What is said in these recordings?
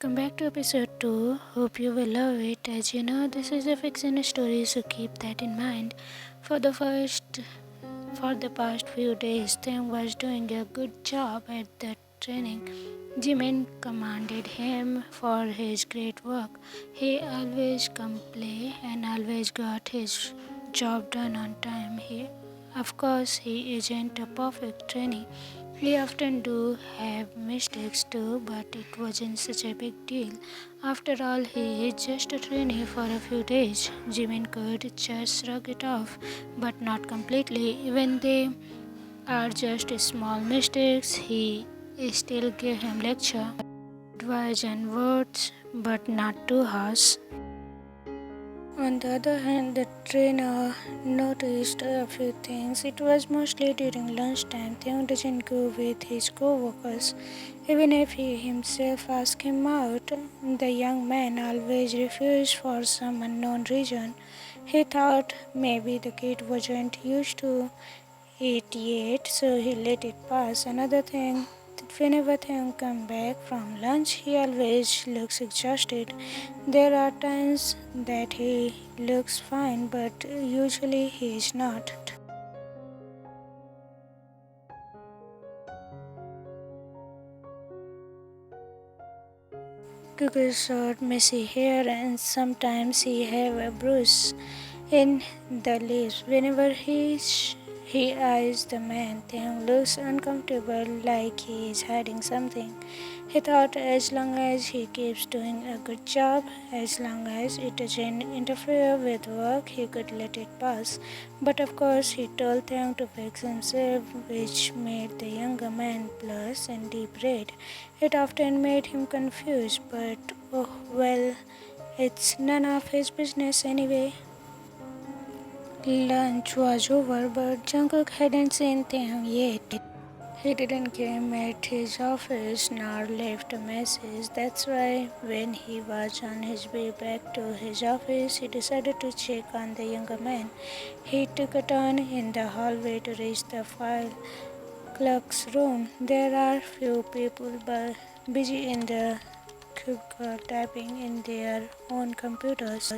welcome back to episode 2. Hope you will love it. As you know, this is a fictional story, so keep that in mind. For the first for the past few days, Taehyung was doing a good job at the training. Jimin commended him for his great work. He always come play and always got his job done on time. Of course, he isn't a perfect trainee. We often do have mistakes too, but it wasn't such a big deal. After all, he is just a trainee for a few days. Jimin could just shrug it off, but not completely. Even they are just small mistakes, he still gave him lecture, advice and words, but not too harsh. On the other hand, the trainer noticed a few things. It was mostly during lunchtime. Taehyung doesn't go with his co-workers. Even if he himself asked him out, the young man always refused for some unknown reason. He thought maybe the kid wasn't used to it yet, so he let it pass. Another thing, whenever Taehyung comes back from lunch, he always looks exhausted. There are times that he looks fine, but usually he is not. Cook's short, messy hair, and sometimes he have a bruise in the lips. Whenever he eyes the man, Taehyung looks uncomfortable, like he is hiding something. He thought as long as he keeps doing a good job, as long as it doesn't interfere with work, he could let it pass. But of course, he told Taehyung to fix himself, which made the younger man blush and deep red. It often made him confused, but oh well, it's none of his business anyway. Lunch was over, but Jungkook hadn't seen Taehyung yet. He didn't come at his office nor left a message. That's why when he was on his way back to his office, he decided to check on the younger man. He took a turn in the hallway to reach the file clerk's room. There are few people busy in the cubicle typing in their own computers,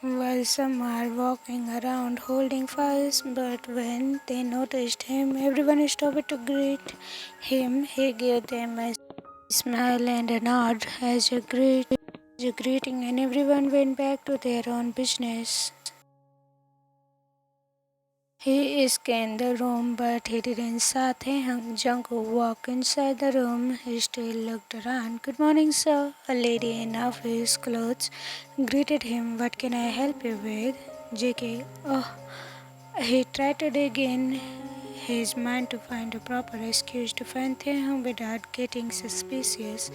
while some are walking around holding files. But when they noticed him, everyone stopped to greet him. He gave them a smile and a nod as a greeting, and everyone went back to their own business. He scanned the room, but he didn't see Taehyung. Jungkook walked inside the room. He still looked around. "Good morning, sir." A lady in office clothes greeted him. "What can I help you with?" JK. Oh, he tried to dig in his mind to find a proper excuse to find Taehyung without getting suspicious.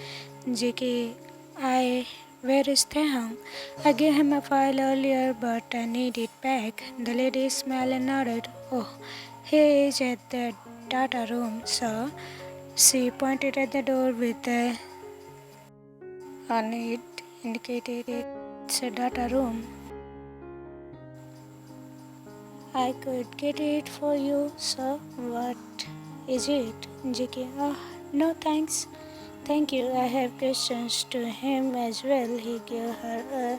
JK. Where is Taehyung? I gave him a file earlier, but I need it back. The lady smiled and nodded. Oh, he is at the data room, sir. She pointed at the door with on it, indicated it's a data room. I could get it for you, sir. What is it? JK. Oh, no thanks. Thank you. I have questions to him as well. He gave her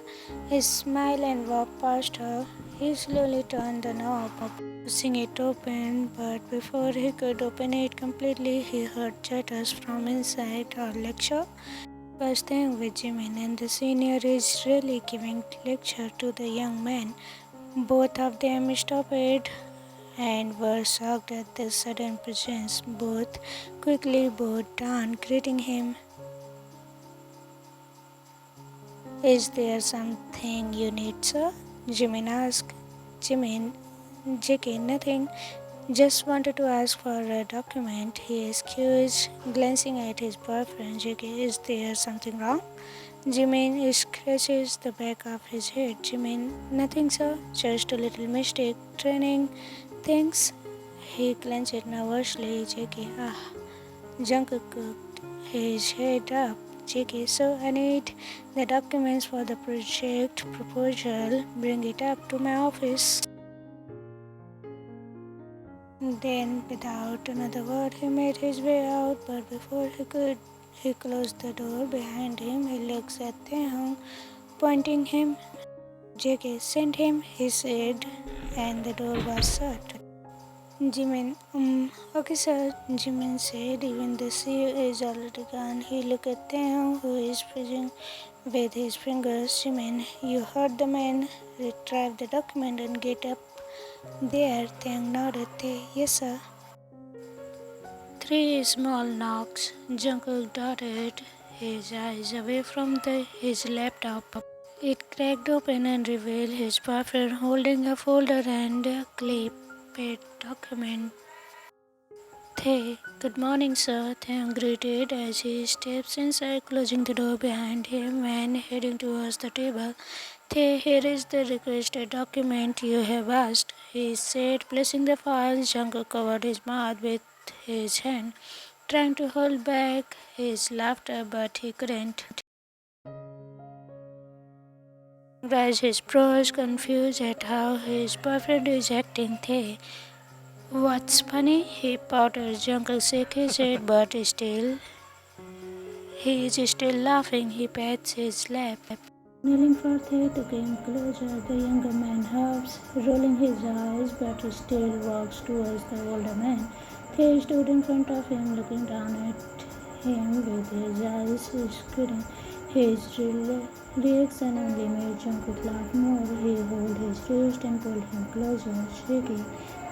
a smile and walked past her. He slowly turned the knob, pushing it open, but before he could open it completely, he heard chatters from inside. Our lecture was staying with Jimin, and the senior is really giving lecture to the young man. Both of them stopped and were shocked at the sudden presence. Both quickly bowed down, greeting him. "Is there something you need, sir?" Jimin asked. Jimin, JK, nothing. Just wanted to ask for a document. He excused, glancing at his boyfriend. JK, is there something wrong? Jimin scratches the back of his head. Jimin, nothing, sir. Just a little mistake. Training things. He clenched nervously. JK, Jungkook cocked his head up. JK, so I need the documents for the project proposal. Bring it up to my office. Then, without another word, he made his way out, but before he could, he closed the door behind him. He looks at Taehyung, pointing him. JK sent him, he said, and the door was shut. Jimin, okay sir, Jimin said, even the CEO is already gone. He looked at Taehyung, who is freezing with his fingers. Jimin, you heard the man. Retrieve the document and get up there. Taehyung nodded. Yes sir. 3 small knocks. Jungkook darted his eyes away from his laptop. It cracked open and revealed his boyfriend holding a folder and a clipped document. Good morning, sir. Taehyung greeted as he steps inside, closing the door behind him and heading towards the table. Here is the requested document you have asked, he said, placing the file. Jungkook covered his mouth with his hand, trying to hold back his laughter, but he couldn't. Raised his brows, confused at how his boyfriend is acting. What's funny? He pouted. Jungkook shook his head, but he is still laughing. He pats his lap. Kneeling for Tae to come closer, the younger man huffs, rolling his eyes, but he still walks towards the older man. Tae stood in front of him, looking down at him with his eyes squinting. His reaction only made Jungkook laugh more. He held his wrist and pulled him closer. Shaky,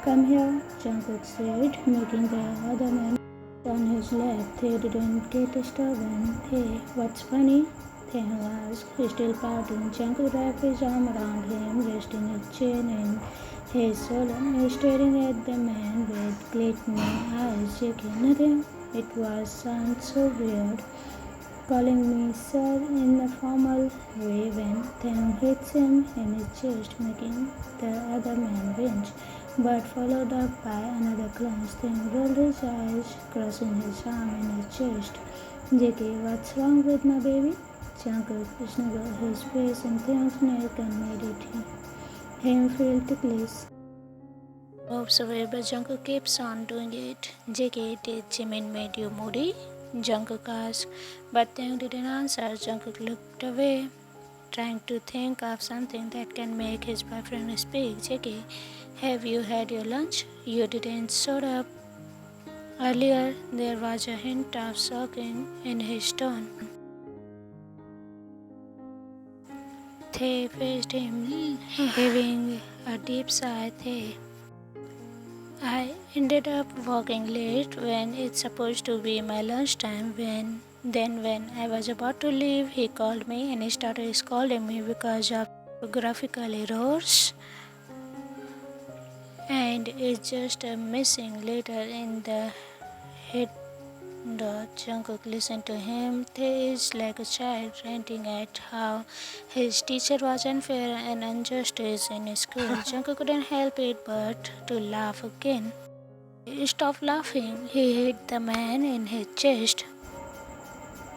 come here, Jungkook said, making the other man on his lap. They didn't get stubborn. What's funny? Taehyung asked, still pouting. Jungkook wrapped his arm around him, resting his chin in his shoulder, staring at the man with glittering eyes. Shaking, nothing. It sounds so weird. Calling me sir in a formal way when Taehyung hits him in his chest, making the other man wince, but followed up by another crunch. Taehyung rolled his eyes, crossing his arm in his chest. JK, what's wrong with my baby? Jungkook snuggled his face in Taehyung's neck and made him feel ticklish. Moves away, but Jungkook keeps on doing it. JK, did Jimin made you moody? Jungkook asked, but Taehyung didn't answer. Jungkook looked away, trying to think of something that can make his boyfriend speak. JK, have you had your lunch? You didn't show up earlier. There was a hint of shock in his tone. Tae faced him, heaving a deep sigh. I ended up walking late when it's supposed to be my lunchtime. When I was about to leave, he called me and he started scolding me because of graphical errors. And it's just a missing letter in the head. Jungkook listened to him. Tae is like a child ranting at how his teacher was unfair and unjust in school. Jungkook couldn't help it but to laugh again. Stop laughing, he hit the man in his chest.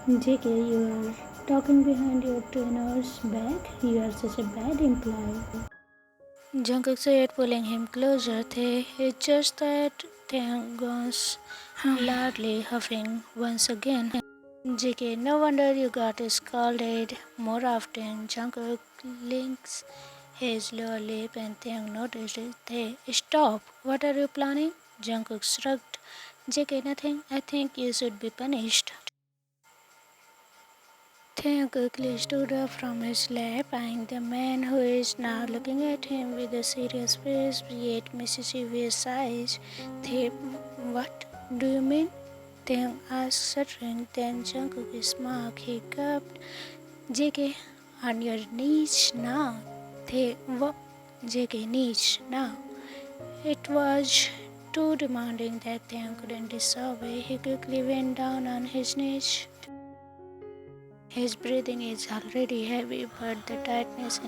JK, you are talking behind your trainer's back. You are such a bad employee. Jungkook said, pulling him closer. It's just that Taehyung goes loudly, huffing once again. JK, no wonder you got scolded more often. Jungkook licks his lower lip and Taehyung noticed it. Stop! What are you planning? Jungkook shrugged. JK, nothing. I think you should be punished. Taehyung quickly stood up from his lap, eyeing the man who is now looking at him with a serious face yet mischievous eyes. What do you mean? Taehyung asked, stuttering. Then Jungkook smirked. He gulped. JK, on your knees now. What? JK, knees now. It was too demanding that Taehyung couldn't disobey. He quickly went down on his knees. His breathing is already heavy, but the tightness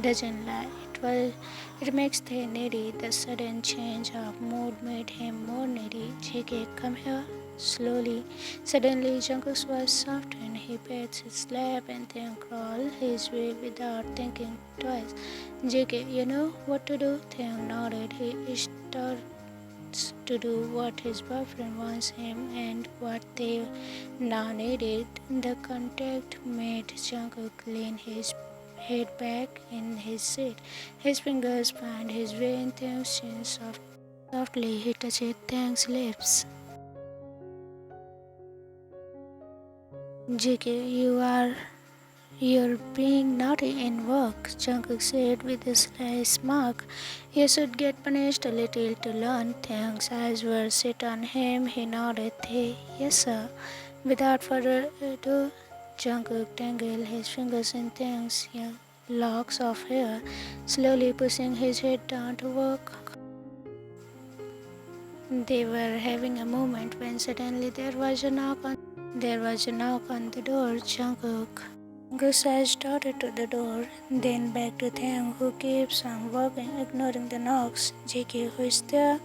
doesn't lie. It makes Tae needy. The sudden change of mood made him more needy. JK, come here. Slowly. Suddenly, Jungkook's voice softened. He pats his lap and then crawled his way without thinking twice. JK, you know what to do? Taehyung nodded. He to do what his boyfriend wants him and what they now needed. The contact made Jungkook lean his head back in his seat. His fingers found his way in Taehyung's chin. Softly, he touched Taehyung's lips. JK, you're being naughty in work, Jungkook said with a sly smirk. You should get punished a little to learn. Taehyung's eyes were set on him. He nodded. Hey, yes, sir. Without further ado, Jungkook tangled his fingers in Taehyung's locks of hair, slowly pushing his head down to work. They were having a moment when suddenly there was a knock on the door. Jungkook's eyes started to the door, then back to Taehyung, who keeps on walking, ignoring the knocks. JK, who is there?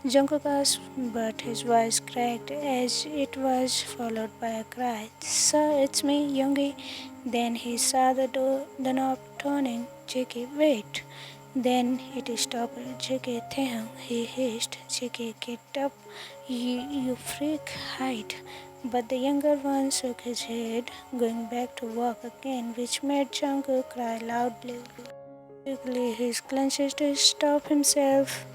Jungkook asked, but his voice cracked as it was followed by a cry. Sir, it's me, Yoongi. Then he saw the knob turning. JK, wait. Then it stopped. JK, Taehyung, he hissed. JK, get up, you freak, hide. But the younger one shook his head, going back to work again, which made Jungkook cry loudly. Quickly, he clenched to stop himself.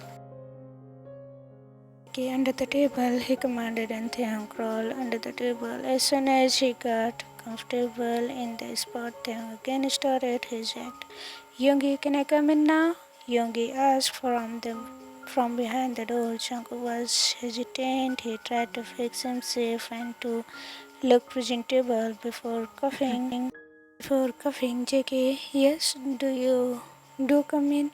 Under the table, he commanded, and Taehyung crawled under the table. As soon as he got comfortable in the spot, Taehyung again started his act. Yoongi, can I come in now? Yoongi asked from behind the door. Jungkook was hesitant. He tried to fix himself and to look presentable before coughing. JK, yes, do come in?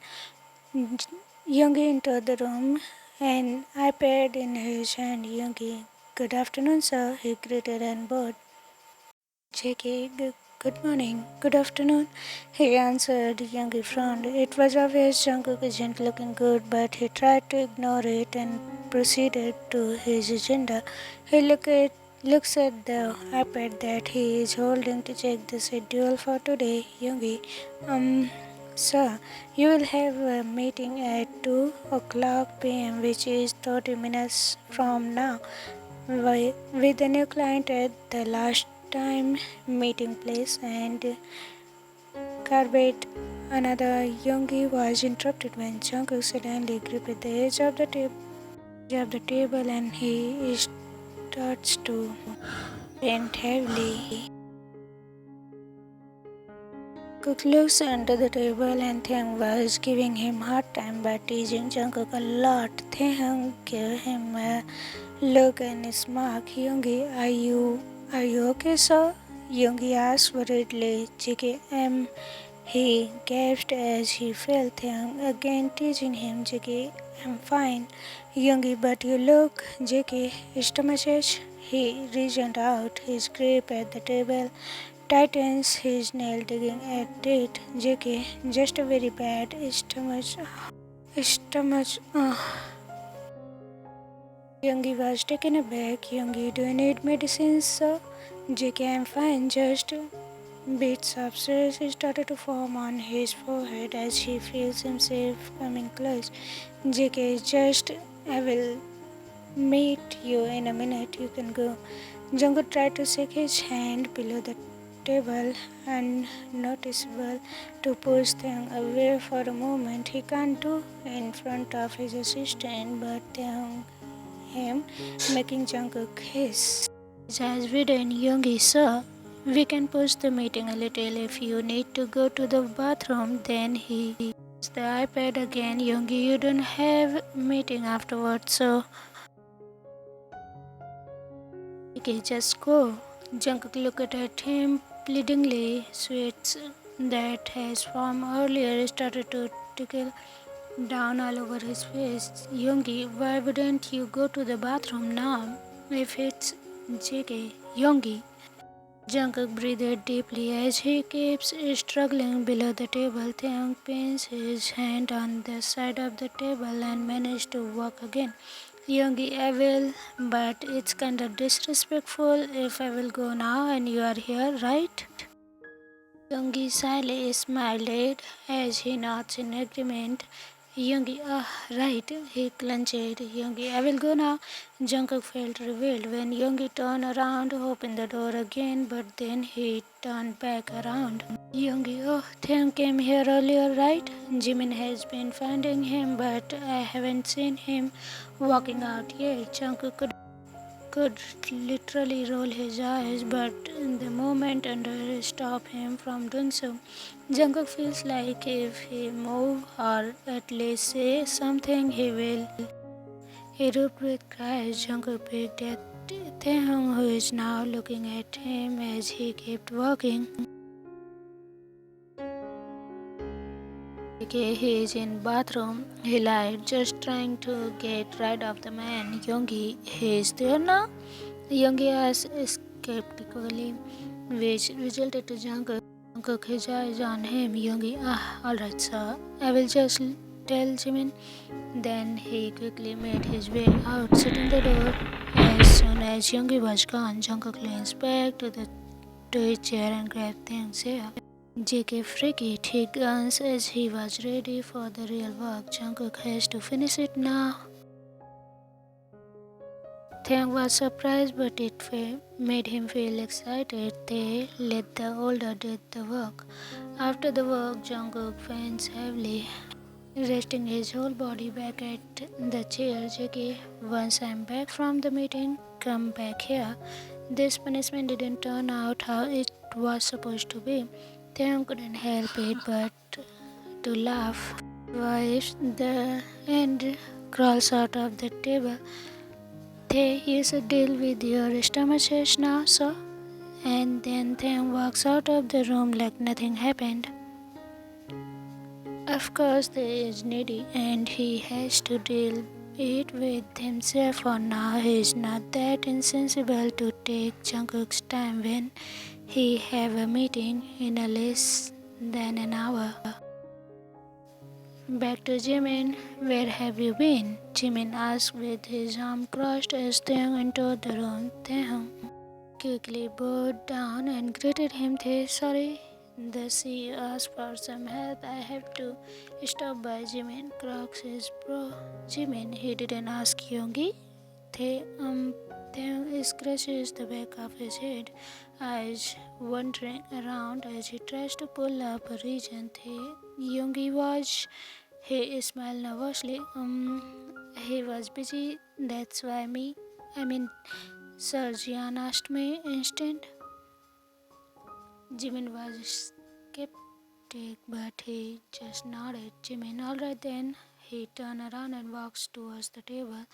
Yoongi entered the room, an iPad in his hand. Yoongi, good afternoon, sir, he greeted and bowed. JK, good morning, good afternoon, he answered. Yoongi frowned. It was obvious Jungkook isn't looking good, but he tried to ignore it and proceeded to his agenda. He looks at the iPad that he is holding to check the schedule for today. Yoongi, sir, you will have a meeting at 2 o'clock p.m., which is 30 minutes from now, with a new client at the last time meeting place and Carbate. Another Yoongi was interrupted when Jungkook suddenly gripped the edge of the table and he starts to bend heavily. Cook looks under the table and Taehyung was giving him hard time by teasing Jungkook a lot. Taehyung gave him a look and a smirk. Yoongi, are you okay, sir? Yoongi asked worriedly. JK, he gasped as he felt Taehyung again teasing him. JK, I'm fine. Yoongi, but you look. JK, stomachache. He reasoned out. His grip at the table tightens, his nail digging at it. JK, just a very bad stomach. Yoongi was taken aback. Yoongi, do you need medicine, sir? JK, I'm fine, just bits of stress started to form on his forehead as he feels himself coming close. JK, just, I will meet you in a minute, you can go. Jungkook tried to shake his hand below the table, unnoticeable, to push Taehyung away for a moment. He can't do in front of his assistant, but Taehyung him, making Jungkook hiss. His eyes widened. Yoongi, sir, we can push the meeting a little if you need to go to the bathroom. Then he used the iPad again. Yoongi, you don't have meeting afterwards, so okay, just go. Jungkook looked at him pleadingly. Sweats that has formed earlier started to trickle down all over his face. Yoongi, why wouldn't you go to the bathroom now? If it's JK. Yoongi. Jungkook breathed deeply as he keeps struggling below the table. Taehyung pins his hand on the side of the table and managed to walk again. Yoongi, I will, but it's kind of disrespectful if I will go now and you are here, right? Yoongi slyly smiled as he nods in agreement. Yoongi, right, he clenched. Yoongi, I will go now. Jungkook felt revealed when Yoongi turned around, opened the door again, but then he turned back around. Yoongi, Taehyung came here earlier, right? Jimin has been finding him, but I haven't seen him walking out yet. Jungkook could literally roll his eyes, but the moment under stopped him from doing so. Jungkook feels like if he move or at least say something, he will erupt with cries. Jungkook picked at Taehyung, who is now looking at him as he kept walking. Okay, he is in bathroom. He lied, just trying to get rid of the man. Yoongi, he is there now? Yoongi asked skeptically, which resulted to Jungkook. Jungkook his eyes on him. Yoongi, alright sir. I will just tell Jimin. Then he quickly made his way out, shutting the door. As soon as Yoongi was gone, Jungkook leans back to his chair and grabbed Taehyung's hair. JK freaked. He glanced as he was ready for the real work. Jungkook has to finish it now. Taehyung was surprised, but it made him feel excited. They let the older do the work. After the work, Jungkook fans heavily, resting his whole body back at the chair. JK, once I'm back from the meeting, come back here. This punishment didn't turn out how it was supposed to be. Taehyung couldn't help it but to laugh. Wipes the end crawls out of the table. Tae, you should deal with your stomach ache now, sir. And then Taehyung walks out of the room like nothing happened. Of course, Tae is needy and he has to deal it with himself for now. He is not that insensible to take Jungkook's time when he have a meeting in a less than an hour. Back to Jimin. Where have you been? Jimin asked with his arm crossed as Taehyung entered the room. Taehyung quickly bowed down and greeted him. Tae, sorry. The CEO asked for some help. I have to stop by. Jimin cracks his bro. Jimin, he didn't ask Yoongi. Taehyung scratches the back of his head, eyes wandering around as he tries to pull up a region. Yoongi was. He smiled nervously. He was busy. That's why Sir Jian asked me instant. Jimin was skeptic, but he just nodded. Jimin, alright then. He turned around and walked towards the table.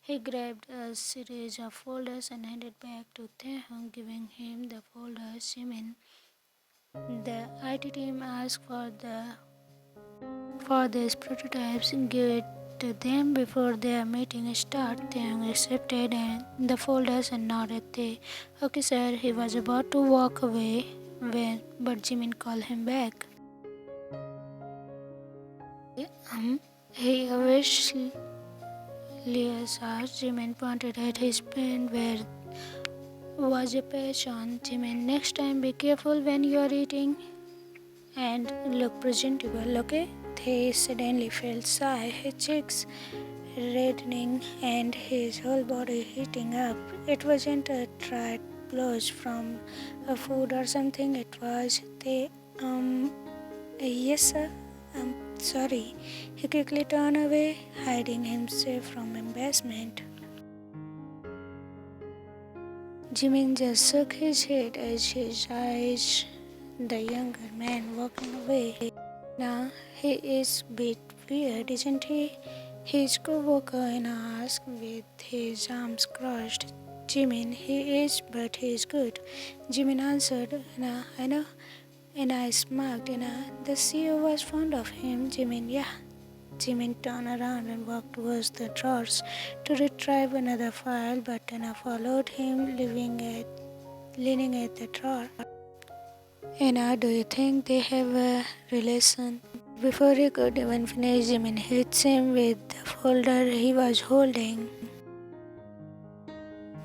He grabbed a series of folders and handed back to Taehyung, giving him the folders. Jimin, the IT team asked for these prototypes. Give it to them before their meeting starts. Taehyung accepted and the folders and nodded. Okay sir. He was about to walk away but Jimin called him back. He obviously asked. Jimin pointed at his pen where was a patch on. Jimin, next time be careful when you are eating and look presentable, okay? He suddenly felt shy, his cheeks reddening and his whole body heating up. It wasn't a tight blush from a food or something. It was yes sir, sorry. He quickly turned away, hiding himself from embarrassment. Jimin just shook his head as his eyes the younger man walking away. Now he is a bit weird, isn't he? His co-worker asked with his arms crossed. Jimin, he is, but he is good. Jimin answered, I know. And I smirked. The CEO was fond of him. Jimin, yeah. Jimin turned around and walked towards the drawers to retrieve another file, but Anna followed him, leaning at the drawer. Anna, do you think they have a relation? Before he could even finish, Jimin hits him with the folder he was holding.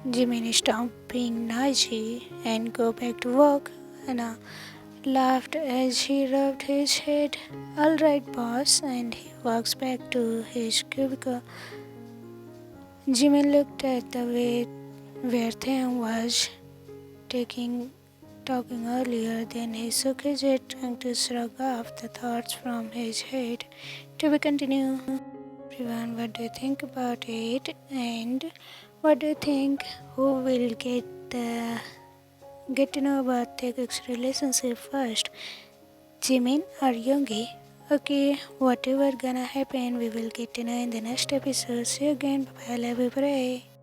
Jimin, stop being noisy and go back to work. Anna laughed as he rubbed his head. All right, boss, and he walks back to his cubicle. Jimmy looked at the way where Taehyung was taking talking earlier, then he shook his head, trying to shrug off the thoughts from his head. To be continued. Everyone, what do you think about it? And what do you think? Who will get to know about Taekook's relationship first? Jimin or Yoongi? Okay, whatever gonna happen, we will get to know in the next episode. See you again. Bye bye. Love you. Bye.